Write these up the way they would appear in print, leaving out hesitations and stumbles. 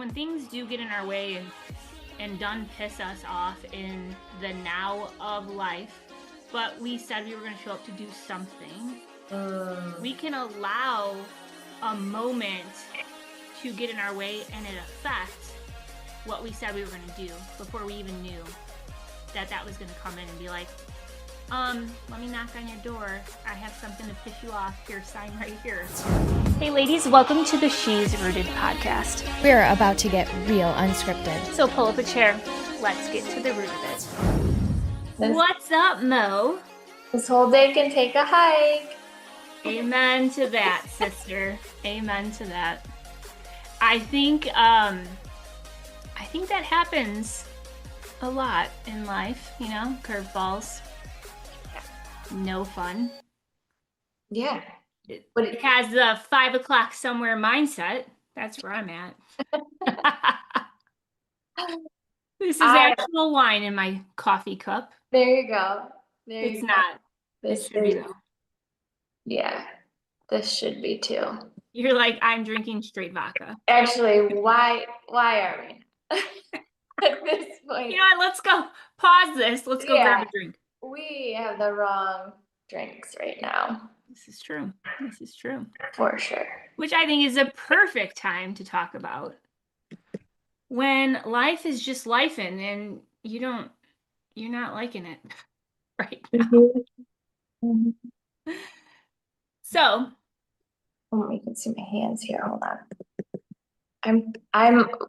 when things do get in our way and done piss us off in the now of life, but we said we were going to show up to do something, we can allow a moment to get in our way and it affect what we said we were going to do before we even knew that was going to come in and be like, let me knock on your door. I have something to piss you off. Here, sign right here. Hey ladies, welcome to the She's Rooted podcast. We're about to get real unscripted. So pull up a chair. Let's get to the root of it. What's up, Mo? This whole day can take a hike. Amen to that, sister. Amen to that. I think that happens a lot in life, you know, curveballs. No fun. Yeah. But it has the 5 o'clock somewhere mindset. That's where I'm at. This is actual wine in my coffee cup. There you go. It's not. This is, yeah, this should be too. You're like, I'm drinking straight vodka. Actually, why are we at this point? You know what? Let's go pause this. Let's go grab a drink. We have the wrong drinks right now. This is true. This is true. For sure. Which I think is a perfect time to talk about when life is just lifing and you're not liking it right now. Mm-hmm. So, you can see my hands here. Hold on. I'm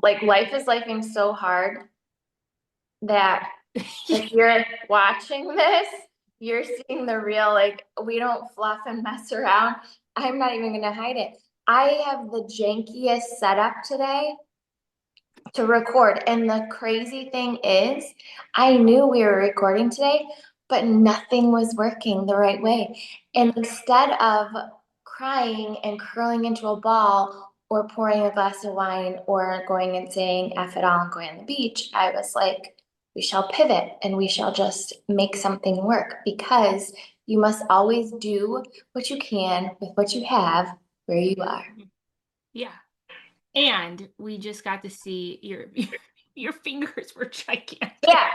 like, life is lifing so hard that if you're watching this, you're seeing the real, like, we don't fluff and mess around. I'm not even going to hide it. I have the jankiest setup today to record. And the crazy thing is, I knew we were recording today, but nothing was working the right way. And instead of crying and curling into a ball or pouring a glass of wine or going and saying F it all and going on the beach, I was like, we shall pivot and we shall just make something work, because you must always do what you can with what you have where you are. Yeah. And we just got to see your fingers were gigantic. Yeah,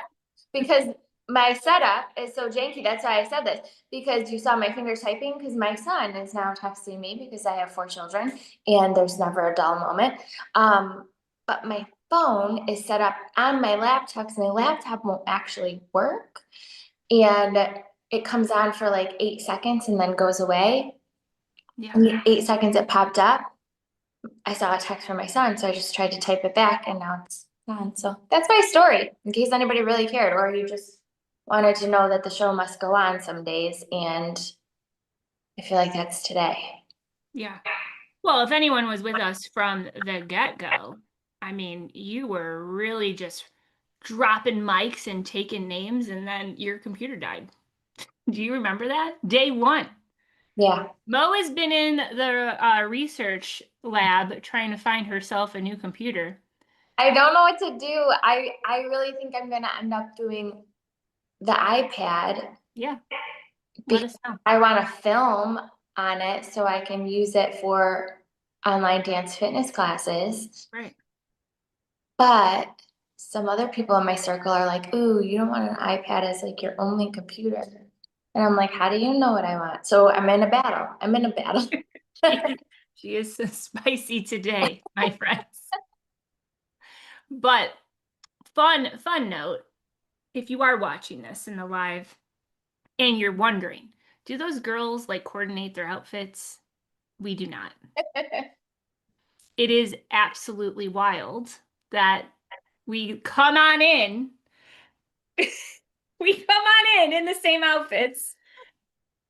because my setup is so janky. That's why I said this, because you saw my fingers typing, because my son is now texting me because I have 4 children and there's never a dull moment. But my phone is set up on my laptop because my laptop won't actually work. And it comes on for like 8 seconds and then goes away. Yeah. And 8 seconds it popped up. I saw a text from my son, so I just tried to type it back and now it's gone. So that's my story, in case anybody really cared, or you just wanted to know that the show must go on some days, and I feel like that's today. Yeah. Well, if anyone was with us from the get-go, I mean, you were really just dropping mics and taking names, and then your computer died. Do you remember that? Day 1. Yeah. Mo has been in the research lab trying to find herself a new computer. I don't know what to do. I really think I'm going to end up doing the iPad. Yeah. Let us know. I want to film on it so I can use it for online dance fitness classes. Right. But some other people in my circle are like, ooh, you don't want an iPad as like your only computer. And I'm like, how do you know what I want? So I'm in a battle. She is so spicy today, my friends. But fun note, if you are watching this in the live and you're wondering, do those girls like coordinate their outfits? We do not. It is absolutely wild that we come on in. We come on in the same outfits.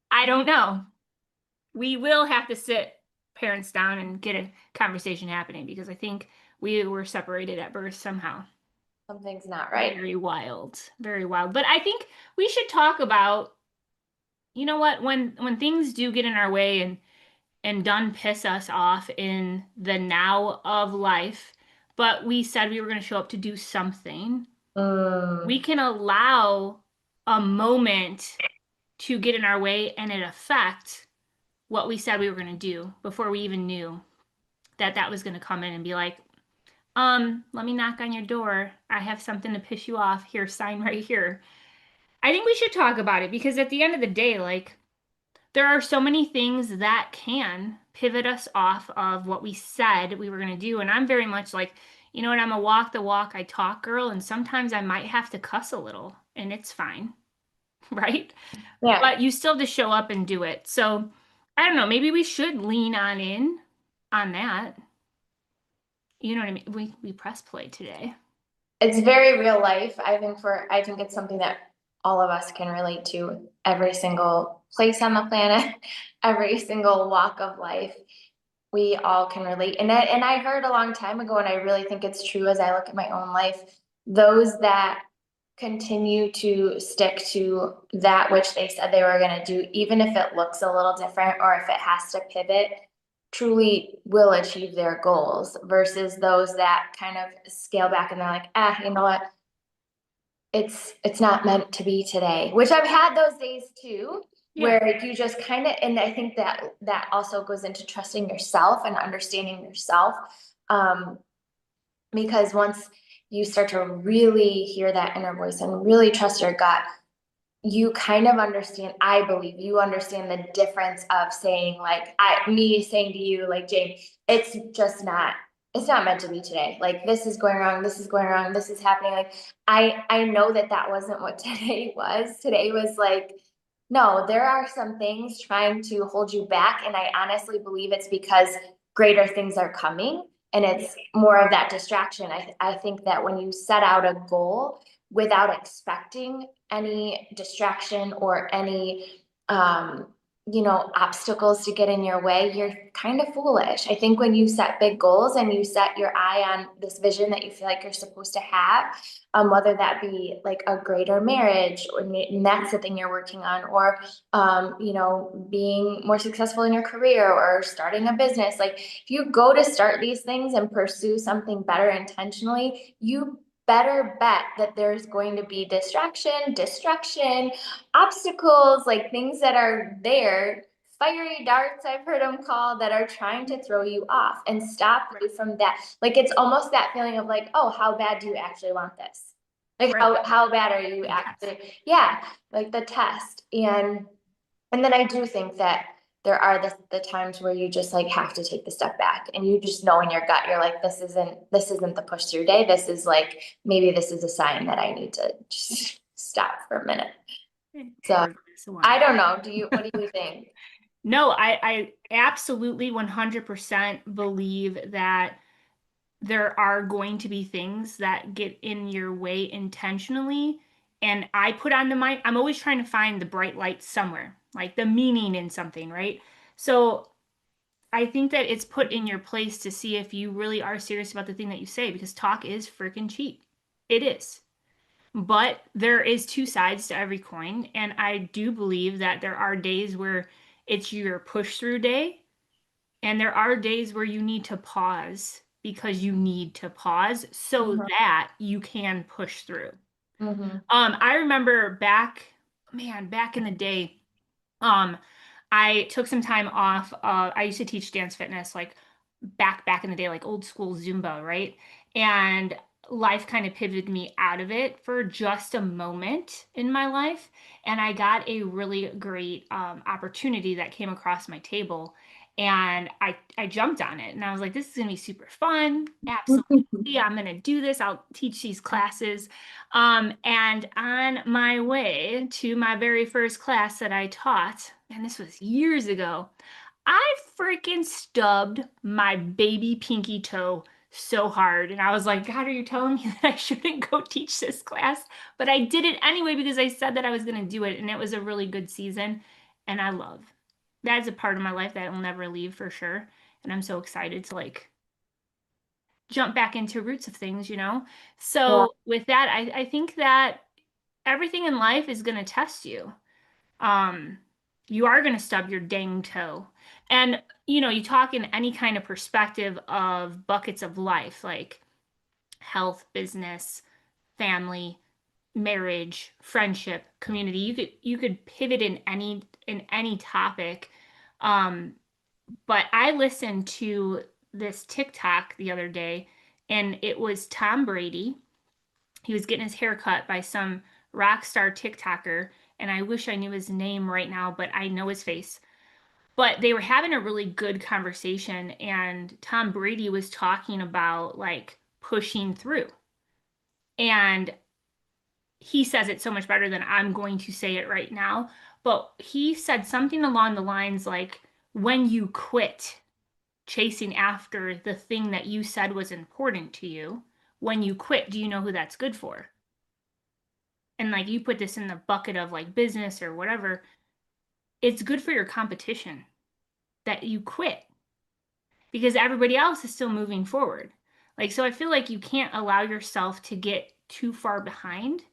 I don't know. We will have to sit parents down and get a conversation happening, because I think we were separated at birth somehow. Something's not right. Very wild. Very wild. But I think we should talk about, you know what, when things do get in our way and done piss us off in the now of life, but we said we were going to show up to do something, we can allow a moment to get in our way and it affect what we said we were going to do before we even knew that was going to come in and be like, let me knock on your door. I have something to piss you off. Here, sign right here. I think we should talk about it because at the end of the day, like, there are so many things that can pivot us off of what we said we were going to do. And I'm very much like, you know what, I'm a walk the walk, I talk girl. And sometimes I might have to cuss a little, and it's fine, right? Yeah, But you still have to show up and do it. So I don't know, maybe we should lean on in on that. You know what I mean? We press play today. it's very real life. I think it's something that all of us can relate to every single place on the planet, every single walk of life. We all can relate. And I heard a long time ago, and I really think it's true as I look at my own life, those that continue to stick to that which they said they were going to do, even if it looks a little different or if it has to pivot, truly will achieve their goals versus those that kind of scale back and they're like, ah, you know what? It's not meant to be today, which I've had those days too, Yeah. where you just kind of, and I think that that also goes into trusting yourself and understanding yourself. Um, because once you start to really hear that inner voice and really trust your gut, you kind of understand, I believe you understand the difference of saying like me saying to you, like, Jane, it's not meant to be today. Like this is going wrong, this is going wrong, this is happening. Like I know that that wasn't what today was. Today was like, no, there are some things trying to hold you back. And I honestly believe it's because greater things are coming and it's more of that distraction. I think that when you set out a goal without expecting any distraction or any obstacles to get in your way, you're kind of foolish. I think when you set big goals and you set your eye on this vision that you feel like you're supposed to have, whether that be like a greater marriage or and that's the thing you're working on, or being more successful in your career or starting a business, like if you go to start these things and pursue something better intentionally, you better bet that there's going to be distraction, obstacles, like things that are there, fiery darts, I've heard them called, that are trying to throw you off and stop you from that. Like it's almost that feeling of like, oh, how bad do you actually want this? Like Right. how bad are you The test. actually? Yeah, like the test. And then I do think that there are the times where you just like have to take the step back and you just know in your gut, you're like, this isn't the push through day. This is like, maybe this is a sign that I need to just stop for a minute. Pour So a glass of I wine. don't know. What do you think? No, I absolutely 100% believe that there are going to be things that get in your way intentionally. And I put on the mind, I'm always trying to find the bright light somewhere, like the meaning in something, right? So I think that it's put in your place to see if you really are serious about the thing that you say, because talk is freaking cheap. It is. But there is two sides to every coin. And I do believe that there are days where it's your push through day and there are days where you need to pause because you need to pause so Mhm, that you can push through. mhm, I remember back in the day, um, I took some time off. I used to teach dance fitness, like back in the day, like old school Zumba, right? And life kind of pivoted me out of it for just a moment in my life. And I got a really great opportunity that came across my table. And I jumped on it and I was like, this is gonna be super fun. Absolutely. I'm gonna do this. I'll teach these classes. And on my way to my very first class that I taught, and this was years ago, I freaking stubbed my baby pinky toe so hard. And I was like, God, are you telling me that I shouldn't go teach this class? But I did it anyway because I said that I was going to do it. And it was a really good season. And I love that's a part of my life that will never leave for sure. And I'm so excited to like jump back into roots of things, you know? yeah, So with that, I think that everything in life is going to test you. Um, you are going to stub your dang toe. And, you know, you talk in any kind of perspective of buckets of life, like health, business, family, marriage, friendship, community. You could pivot in any topic. Um, but I listened to this TikTok the other day, and it was Tom Brady. He was getting his hair cut by some rock star TikToker, and I wish I knew his name right now, but I know his face. But they were having a really good conversation, and Tom Brady was talking about like pushing through. And he says it so much better than I'm going to say it right now. But he said something along the lines like, when you quit chasing after the thing that you said was important to you, when you quit, do you know who that's good for? And like you put this in the bucket of like business or whatever, it's good for your competition that you quit because everybody else is still moving forward. Like, so I feel like you can't allow yourself to get too far behind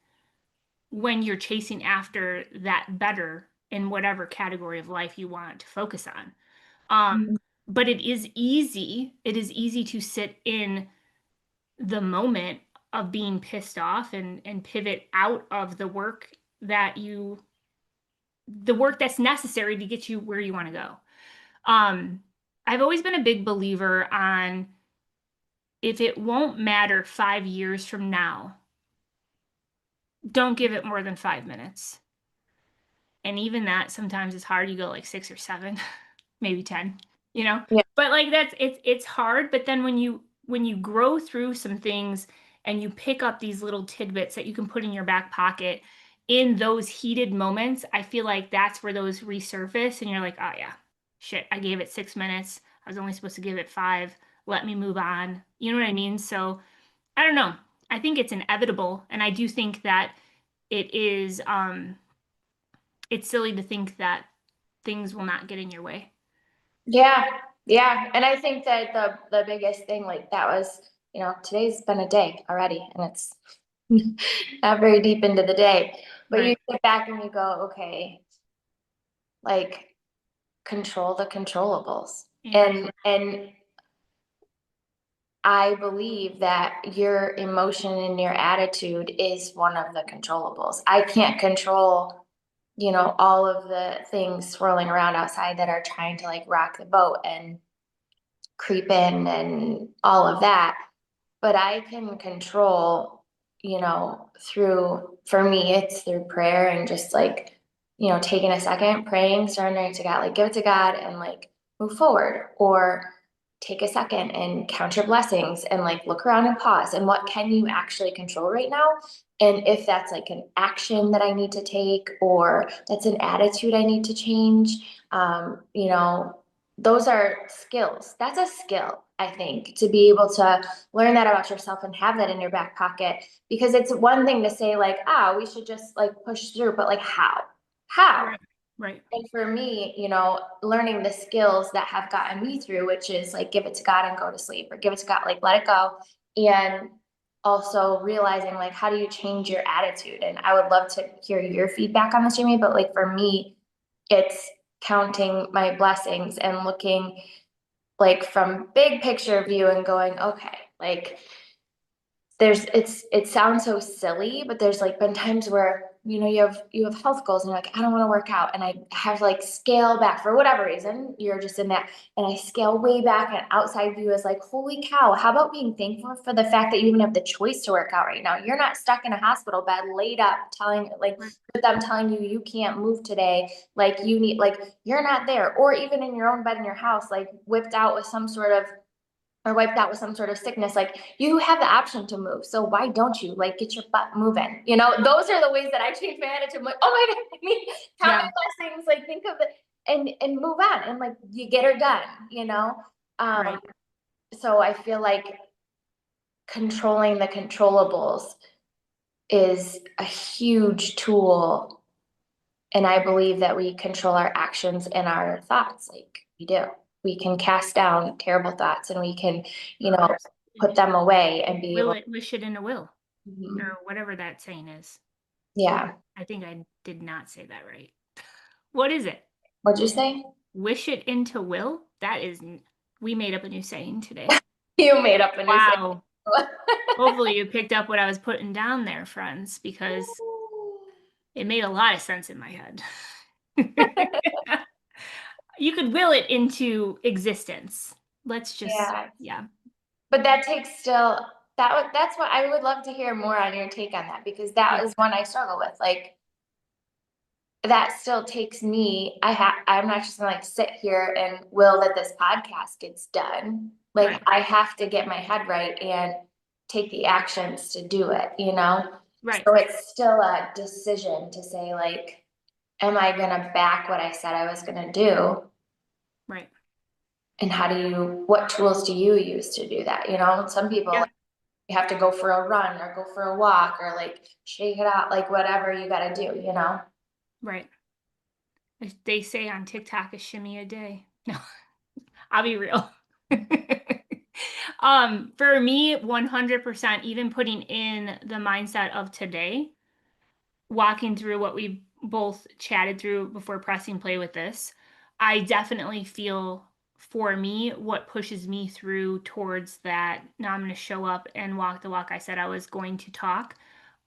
when you're chasing after that better in whatever category of life you want to focus on. Mhm. But it is easy to sit in the moment of being pissed off and pivot out of the work that's necessary to get you where you want to go. Um, I've always been a big believer on if it won't matter 5 years from now, don't give it more than 5 minutes. And even that sometimes is hard. You go like 6 or 7, maybe 10, you know? Yeah. But like it's hard. But then when you grow through some things and you pick up these little tidbits that you can put in your back pocket in those heated moments, I feel like that's where those resurface and you're like, oh yeah, shit, I gave it 6 minutes. I was only supposed to give it 5. Let me move on. You know what I mean? So I don't know. I think it's inevitable. And I do think that it is it's silly to think that things will not get in your way. Yeah, yeah. And I think that the biggest thing like that was, today's been a day already and it's not very deep into the day. But you Right. sit back and you go, okay, like control the controllables. Yeah. And I believe that your emotion and your attitude is one of the controllables. I can't control, all of the things swirling around outside that are trying to like rock the boat and creep in and all of that. But I can control, for me, it's through prayer and just like, taking a second, praying, surrendering to God, like give it to God and like move forward. Or take a second and count your blessings and like look around and pause. And what can you actually control right now? And if that's like an action that I need to take or that's an attitude I need to change, those are skills. That's a skill, I think, to be able to learn that about yourself and have that in your back pocket. Because it's one thing to say, like, we should just like push through, but like, how? How? Right. Right. And for me, learning the skills that have gotten me through, which is like give it to God and go to sleep, or give it to God, like let it go. And also realizing like how do you change your attitude? And I would love to hear your feedback on this, Jamie, but like for me, it's counting my blessings and looking like from big picture view and going, okay, like it sounds so silly, but there's like been times where, you have health goals and you're like, I don't want to work out. And I have to like scale back for whatever reason. You're just in that. And I scale way back and outside view is like, holy cow, how about being thankful for the fact that you even have the choice to work out right now? You're not stuck in a hospital bed laid up Right. with them telling you you can't move today. Like you need, like you're not there. Or even in your own bed in your house, like whipped out with some sort of or wiped out with some sort of sickness, like you have the option to move. So why don't you like get your butt moving? Those are the ways that I change my attitude. I'm like, oh my God, I mean, count Yeah. my blessings, like think of it and move on. And like you get her done. Um, Right. so I feel like controlling the controllables is a huge tool. And I believe that we control our actions and our thoughts, like we do. We can cast down terrible thoughts and we can, put them away and be Will able. it, wish it in a will, Mhm. or whatever that saying is. Yeah. I think I did not say that right. What is it? What'd you say? Wish it into will? We made up a new saying today. You made up a new saying. Wow. Hopefully you picked up what I was putting down there, friends, because it made a lot of sense in my head. You could will it into existence. Let's just, Yeah. yeah. But that takes still, that's what I would love to hear more on your take on that, because that Yeah. is one I struggle with. Like, that still takes me, I'm not just gonna like sit here and will that this podcast gets done. Like, Right. I have to get my head right and take the actions to do it, you know? Right. So it's still a decision to say, like, am I gonna back what I said I was gonna do? Right. And what tools do you use to do that? You know, some people, Yeah. like, you have to go for a run or go for a walk or like shake it out, like whatever you gotta do, you know? Right. They say on TikTok a shimmy a day. No, I'll be real. For me, 100%, even putting in the mindset of today, walking through what we both chatted through before pressing play with this, I definitely feel for me what pushes me through towards that. Now I'm going to show up and walk the walk I said I was going to talk.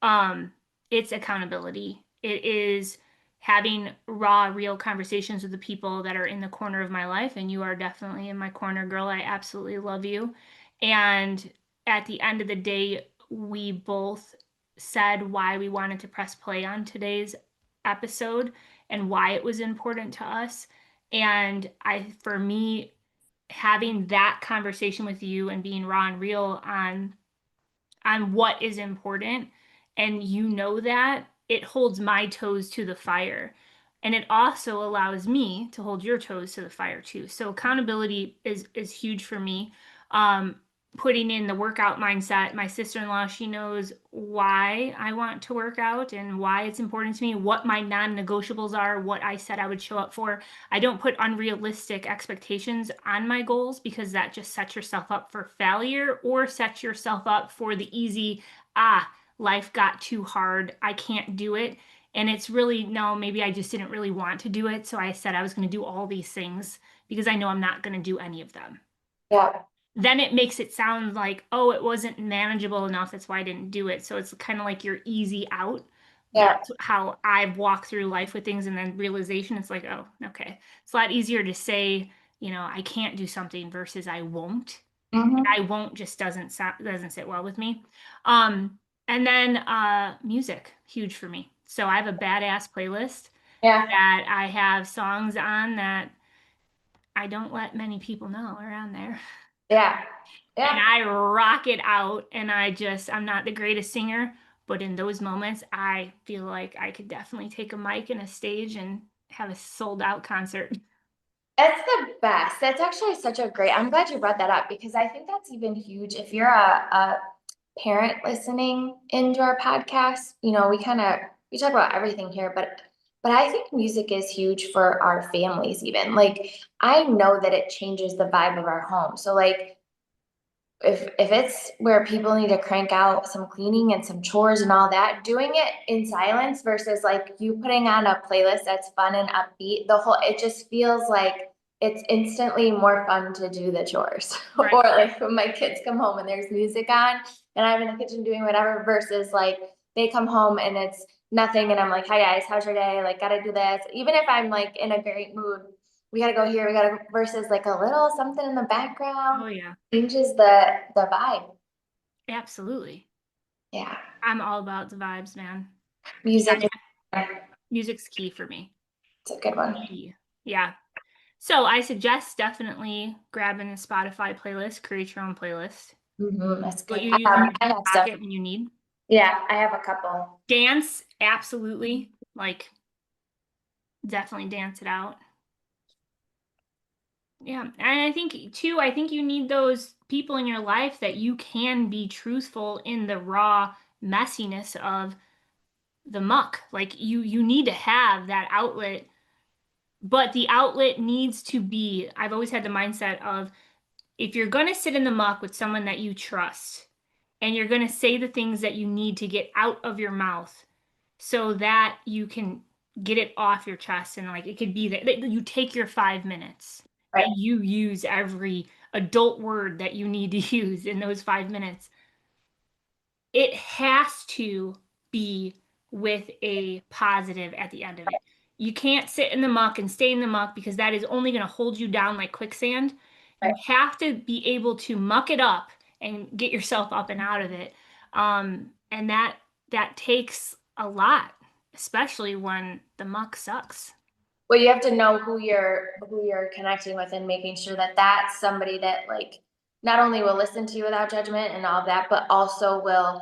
Um, it's accountability. It is having raw, real conversations with the people that are in the corner of my life. And you are definitely in my corner, girl. I absolutely love you. And at the end of the day, we both said why we wanted to press play on today's episode and why it was important to us. And for me, having that conversation with you and being raw and real on what is important, and you know that, it holds my toes to the fire. And it also allows me to hold your toes to the fire too. So accountability is huge for me. Um, Putting in the workout mindset. My sister-in-law, she knows why I want to work out and why it's important to me, what my non-negotiables are, what I said I would show up for. I don't put unrealistic expectations on my goals because that just sets yourself up for failure or sets yourself up for the easy, life got too hard, I can't do it. And it's really, no, maybe I just didn't really want to do it. So I said I was going to do all these things because I know I'm not going to do any of them. Yeah, Then it makes it sound like, oh, it wasn't manageable enough. That's why I didn't do it. So it's kind of like your easy out. yeah, That's how I've walked through life with things. And then realization, it's like, oh, okay. It's a lot easier to say, I can't do something versus I won't. hmm, I won't just doesn't sit well with me. Um, and then music, huge for me. So I have a badass playlist yeah, that I have songs on that I don't let many people know are on there. yeah, And yeah. I rock it out, and I'm not the greatest singer, but in those moments I feel like I could definitely take a mic and a stage and have a sold out concert. That's the best. That's actually such a great, I'm glad you brought that up, because I think that's even huge. If you're a parent listening into our podcast, you know, we talk about everything here, but I think music is huge for our families even. Like, I know that it changes the vibe of our home. So like, if it's where people need to crank out some cleaning and some chores and all that, doing it in silence versus like you putting on a playlist that's fun and upbeat, it just feels like it's instantly more fun to do the chores. Right. Or like when my kids come home and there's music on and I'm in the kitchen doing whatever versus like they come home and it's nothing and I'm like, hi guys, how's your day? Like, gotta do this. Even if I'm like in a great mood, we gotta go here, we gotta go, versus like a little something in the background Oh yeah, changes the vibe. absolutely. Yeah. I'm all about the vibes, man. Music is Music's key for me. it's a good one. Key. Yeah. So I suggest definitely grabbing a Spotify playlist, create your own playlist. That's What good. you use in your I back have stuff. pocket when you need. Yeah, I have a couple. Dance, absolutely. Like, definitely dance it out. Yeah. And I think, too, I think you need those people in your life that you can be truthful in the raw messiness of the muck. Like, you need to have that outlet, but the outlet needs to be, I've always had the mindset of, if you're going to sit in the muck with someone that you trust and you're going to say the things that you need to get out of your mouth so that you can get it off your chest, and like it could be that you take your 5 minutes Right. and you use every adult word that you need to use in those 5 minutes, it has to be with a positive at the end of it. You can't sit in the muck and stay in the muck because that is only going to hold you down like quicksand. You Right. have to be able to muck it up and get yourself up and out of it. And that takes a lot, especially when the muck sucks. Well, you have to know who you're connecting with and making sure that that's somebody that like not only will listen to you without judgment and all that, but also will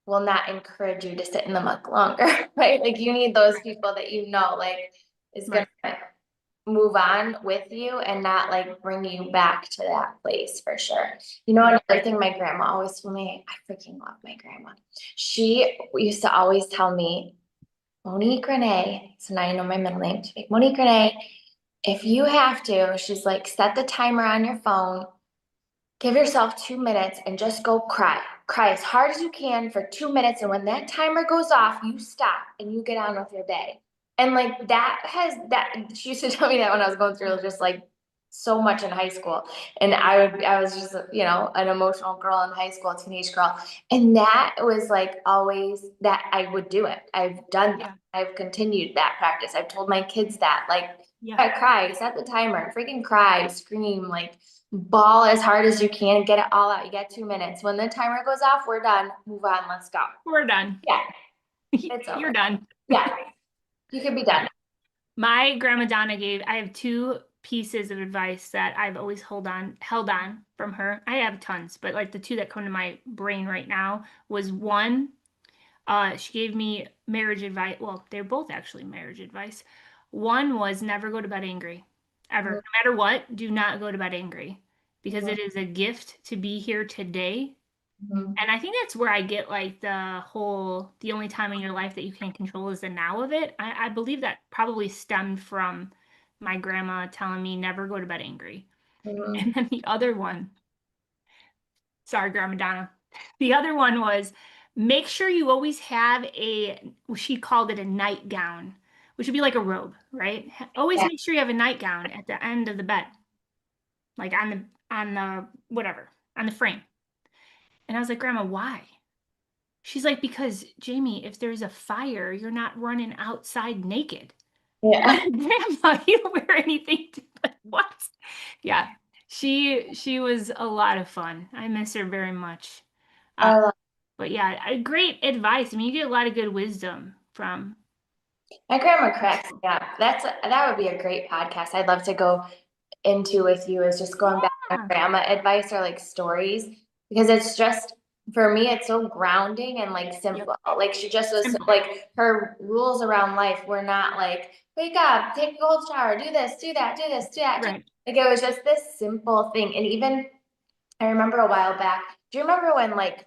not encourage you to sit in the muck longer, right? Like you need those people that you know like is gonna Right. move on with you and not like bring you back to that place for sure. You know, Right. another thing my grandma always told me, I freaking love my grandma. She used to always tell me, Monique Renee, so now you know my middle name, she's like, Monique Renee, if you have to, she's like, set the timer on your phone, give yourself 2 minutes and just go cry. Cry as hard as you can for 2 minutes. And when that timer goes off, you stop and you get on with your day. And like she used to tell me that when I was going through just like so much in high school. And I was just, an emotional girl in high school, a teenage girl. And that was like always that I would do it. I've done that. I've continued that practice. I've told my kids that, like, I cry, set the timer, freaking cry, scream, like, ball as hard as you can, get it all out. You got 2 minutes. When the timer goes off, we're done. Move on. Let's go. We're done. Yeah. It's over. You're done. Yeah. You could be done. My grandma Donna I have two pieces of advice that I've always held on from her. I have tons, but like the two that come to my brain right now was one, she gave me marriage advice. Well, they're both actually marriage advice. One was never go to bed angry, ever. No matter what, do not go to bed angry because it is a gift to be here today. And I think that's where I get like the only time in your life that you can control is the now of it. I believe that probably stemmed from my grandma telling me never go to bed angry. And then the other one, sorry, Grandma Donna. The other one was make sure you always have she called it a nightgown, which would be like a robe, right? Always Yeah. make sure you have a nightgown at the end of the bed, like on the whatever, on the frame. And I was like, Grandma, why? She's like, because Jamie, if there's a fire, you're not running outside naked. Yeah. Like, Grandma, you don't wear anything like, what? Yeah. She was a lot of fun. I miss her very much. I love But yeah, great advice. I mean, you get a lot of good wisdom from. my grandma cracks me up. That would be a great podcast. I'd love to go into with you is just going back on grandma advice or like stories because it's just for me it's so grounding and like simple. Like she just was like her rules around life were not like wake up, take a cold shower, do this, do that, do this, do that. Right. Like it was just this simple thing. And even I remember a while back, do you remember when like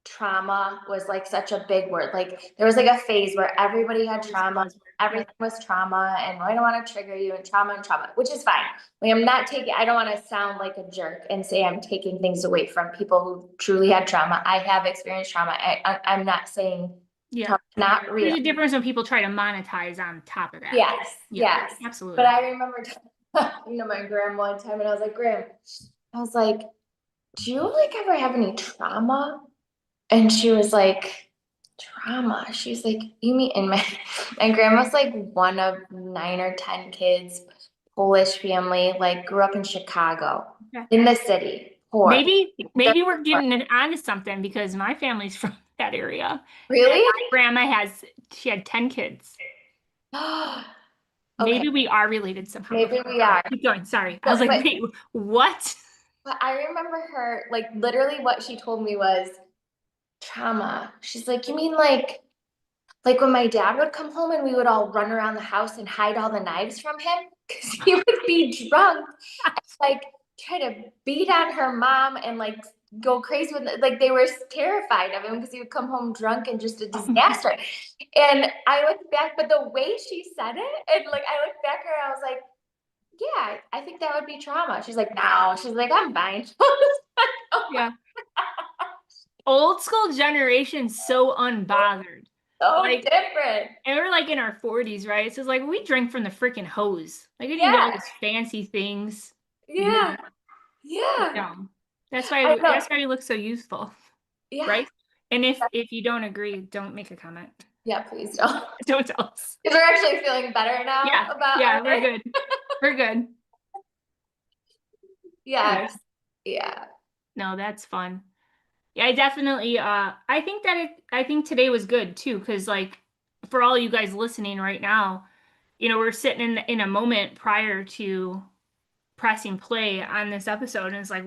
trauma was like such a big word? Like there was like a phase where everybody had trauma, everything was trauma, and I don't want to trigger you and trauma, which is fine. Like I don't want to sound like a jerk and say I'm taking things away from people who truly had trauma. I have experienced trauma. I'm not saying not real. There's a difference when people try to monetize on top of that. Yes. Absolutely. But I remember my grandma one time and I was like, Graham, I was like, do you like ever have any trauma? And she was like, trauma. She's like, you mean, and my grandma's like one of 9 or 10 kids, Polish family, like grew up in Chicago, in the city. Poor. Maybe we're getting it onto something because my family's from that area. Really? My grandma she had 10 kids. Okay. Maybe we are related somehow. Maybe we are. Keep going. Sorry. I was like, wait, what? But I remember her, like, literally what she told me was trauma. She's like, you mean like when my dad would come home and we would all run around the house and hide all the knives from him because he would be drunk and like try to beat on her mom and like go crazy with like they were terrified of him because he would come home drunk and just a disaster. And I looked back, but the way she said it, and like I looked back at her, I was like, yeah, I think that would be trauma. She's like, no, she's like, I'm fine. Yeah. Old school generation, so unbothered. So like, different. And we're like in our 40s, right? So it's like we drink from the freaking hose. Like we didn't get all these fancy things. Yeah. That's why we look so youthful. Yeah. Right? And if you don't agree, don't make a comment. Yeah, please don't. Don't tell us. Because we're actually feeling better now about we're good. We're good. Yes. Yeah. No, that's fun. Yeah, I definitely I think today was good too, because like for all you guys listening right now, we're sitting in a moment prior to pressing play on this episode, and it's like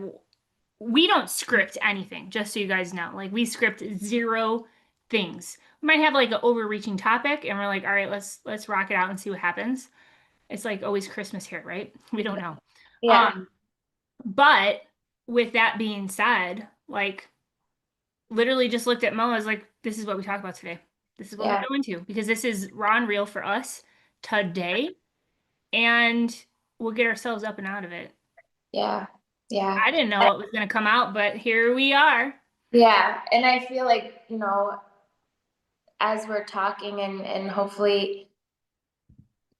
we don't script anything, just so you guys know. Like we script zero things. We might have like an overreaching topic, and we're like, all right, let's rock it out and see what happens. It's like always Christmas here, right? We don't know. Yeah. But with that being said, like literally just looked at Mo. I was like, this is what we talk about today. This is what we're going to, because this is raw and real for us today, and we'll get ourselves up and out of it. Yeah. Yeah. I didn't know what was going to come out, but here we are. Yeah. And I feel like, as we're talking and hopefully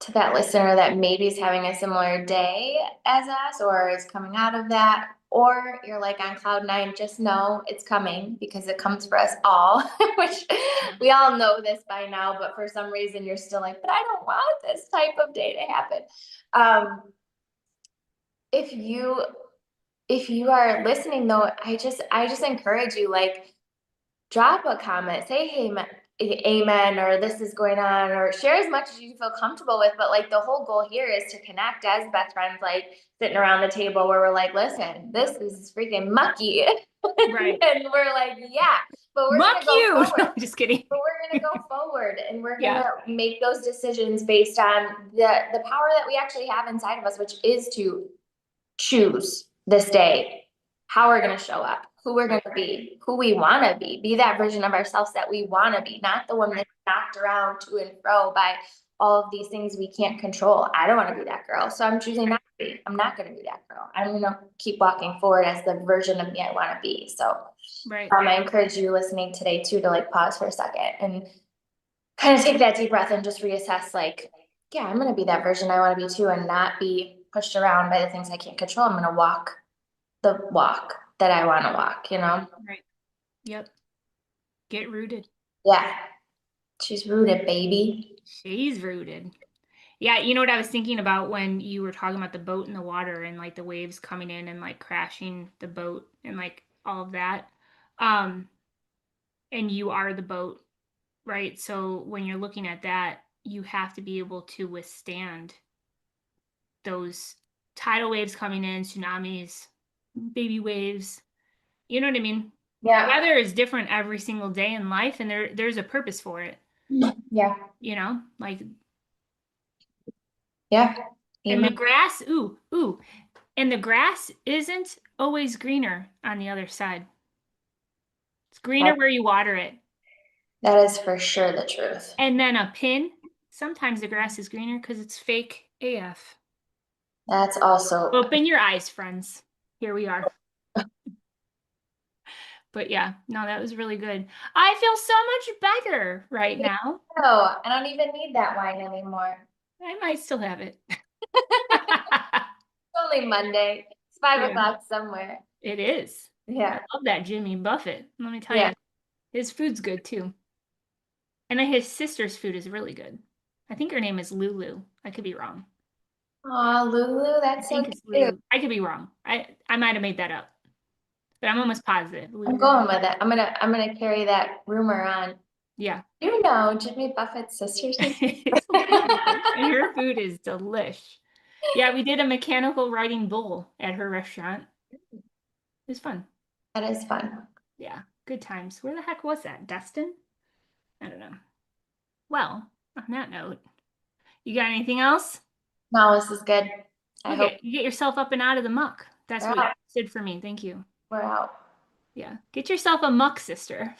to that listener that maybe is having a similar day as us or is coming out of that, or you're like on cloud nine, just know it's coming because it comes for us all, which we all know this by now, but for some reason you're still like, but I don't want this type of day to happen. If you are listening though, I just encourage you, like, drop a comment, say, hey, amen, or this is going on, or share as much as you feel comfortable with. But like the whole goal here is to connect as best friends, like sitting around the table where we're like, listen, this is freaking mucky. Right. And we're like, yeah, but we're Muck gonna go you. forward. No, just kidding. But we're gonna go forward and we're Yeah. gonna make those decisions based on the power that we actually have inside of us, which is to choose this day how we're going to show up, who we're going to be, who we want to be that version of ourselves that we want to be, not the one that's knocked around to and fro by all of these things we can't control. I don't want to be that girl, so I'm choosing not to be. I'm not going to be that girl. I'm going to keep walking forward as the version of me I want to be. So right. I encourage you listening today too to like pause for a second and kind of take that deep breath and just reassess, like, yeah, I'm going to be that version I want to be too, and not be pushed around by the things I can't control. I'm going to walk the walk that I want to walk, Right. Yep. Get rooted. Yeah. She's rooted, baby. She's rooted. Yeah, you know what I was thinking about when you were talking about the boat in the water and like the waves coming in and like crashing the boat and like all of that. And you are the boat, right? So when you're looking at that, you have to be able to withstand those tidal waves coming in, tsunamis, baby waves. You know what I mean? Yeah. Weather is different every single day in life, and there's a purpose for it. Yeah. Like, yeah. and the grass, and the grass isn't always greener on the other side. It's greener where you water it. That is for sure the truth. And then a pin, sometimes the grass is greener because it's fake AF. That's also. Open your eyes, friends. Here we are. But yeah, no, that was really good. I feel so much better right now. No, I don't even need that wine anymore. I might still have it. It's only Monday. It's 5:00 somewhere. It is. Yeah. I love that Jimmy Buffett. Let me tell you, his food's good too. And then his sister's food is really good. I think her name is Lulu. I could be wrong. Oh, Lulu, that's so cute. I could be wrong. I might have made that up, but I'm almost positive. I'm going with it. I'm gonna carry that rumor on. Yeah. You know, Jimmy Buffett's sister's name. And her food is delish. Yeah, we did a mechanical riding bull at her restaurant. It was fun. That is fun. Yeah, good times. Where the heck was that? Destin? I don't know. Well, on that note, you got anything else? No, this is good. Okay, you get yourself up and out of the muck. That's what you did for me. Thank you. We're out. Yeah, get yourself a muck, sister.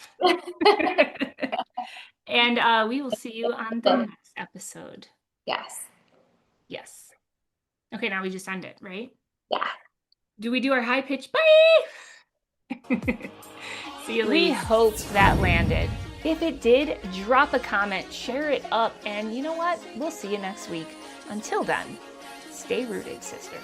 And we will see you on the next episode. Yes. Yes. Okay, now we just end it, right? Yeah. Do we do our high pitch? Bye! See you later. We hoped that landed. If it did, drop a comment, share it up, and you know what? We'll see you next week. Until then, stay rooted, sister.